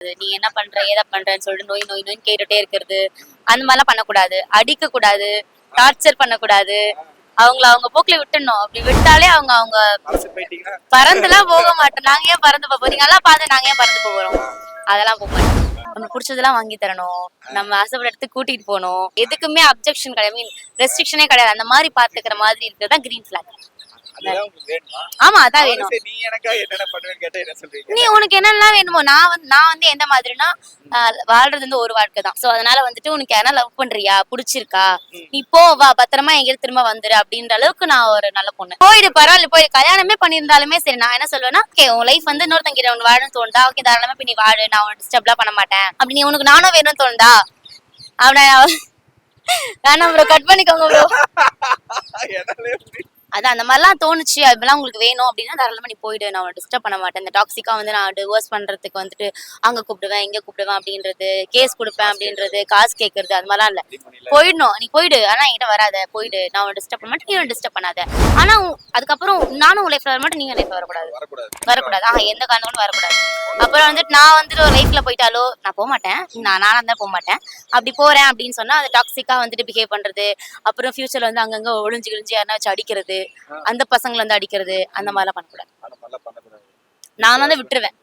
நீ என்ன பண்ற ஏதா பண்றன்னு சொல்லிட்டு நோய் நோய் நோய் கேட்டுட்டே இருக்கிறது அந்த மாதிரிலாம் பண்ணக்கூடாது. அடிக்க கூடாது, டார்ச்சர் பண்ணக்கூடாது. அவங்க போக்குல விட்டுடணும். அப்படி விட்டாலே அவங்க அவங்க பறந்துலாம் போக மாட்டோம். நாங்க ஏன் பறந்து போவோம்? நீங்க எல்லாம் பார்த்து நாங்க ஏன் பறந்து போறோம்? அதெல்லாம் போக மாட்டோம். நம்ம பிடிச்சதெல்லாம் வாங்கி தரணும், நம்ம ஆசைப்பட்ட இடத்துக்கு கூட்டிட்டு போகணும். எதுக்குமே அப்ஜெக்ஷன் கிடையாது, மீன் ரெஸ்ட்ரிக்ஷனே கிடையாது. அந்த மாதிரி பாத்துக்கிற மாதிரி இருக்கிறது தான் கிரீன் ஃபிளாக். ஆமா, அதான் வேணும். நீ உனக்கு என்னெல்லாம் வேணுமோ, நான் வந்து எந்த மாதிரினா வாழ்றது வந்து ஒரு வாழ்க்கை தான். சோ அதனால வந்துட்டு உனக்கு யாரா லவ் பண்றியா, பிடிச்சிருக்கா, நீ போ வா பத்திரமா எங்கேயும் திரும்ப வந்துரு அப்படின்ற அளவுக்கு நான் ஒரு நல்ல பொண்ணு. போயிடு பரவாயில்ல, போய் கல்யாணமே பண்ணியிருந்தாலுமே சரி, நான் என்ன சொல்லுவேன்னா, ஓகே உன் லைஃப் வந்து இன்னொருத்தங்கிட்ட உனக்கு வாழன்னு தோணுதா, ஓகே தாராளமா போய் நீ வாழு, நான் உனக்கு டிஸ்டர்ப்லாம் பண்ண மாட்டேன். அப்படி நீ உனக்கு நானும் வேணும்னு தோணுதா அவனை வேணாம் ப்ரோ, கட் பண்ணிக்கோங்க ப்ரோ. அதான் அந்த மாதிரிலாம் தோணுச்சு, அதெல்லாம் உங்களுக்கு வேணும் அப்படின்னா தாராளமா நீ போயிடு, நான் அவனை டிஸ்டர்ப் பண்ண மாட்டேன். இந்த டாக்ஸிக்கா வந்து நான் டிவோர்ஸ் பண்றதுக்கு வந்துட்டு அங்க கூப்பிடுவேன் இங்க கூப்பிடுவேன் அப்படின்றது, கேஸ் கொடுப்பேன் அப்படின்றது, காசு கேட்கறது அது மாதிரிலாம் இல்ல. போயிடணும், நீ போயிடு, ஆனா என்கிட்ட வராத, போயிடு, நான் அவனை டிஸ்டர்ப் பண்ண மாட்டேன், நீ டிஸ்டர்ப் பண்ணாத. ஆனா அதுக்கப்புறம் நானும் உன் லைஃப்ல வர மாட்டேன், நீங்க லைஃப்ல வரக்கூடாது. எந்த காரணமும் வரக்கூடாது. அப்புறம் வந்துட்டு நான் வந்துட்டு ஒரு லைஃப்ல போயிட்டாலோ நான் போக மாட்டேன், நானா தான் போக மாட்டேன். அப்படி போறேன் அப்படின்னு சொன்னா அது டாக்ஸிக்கா வந்துட்டு பிஹேவ் பண்றது, அப்புறம் ஃபியூச்சர்ல வந்து அங்கங்க ஒளிஞ்சு கிழிஞ்சு யாருன்னா வச்சு அடிக்கிறது, அந்த பசங்களை வந்து அடிக்கிறது, அந்த மாதிரிலாம் பண்ணக்கூடாது. நான் வந்து விட்டுருவேன்.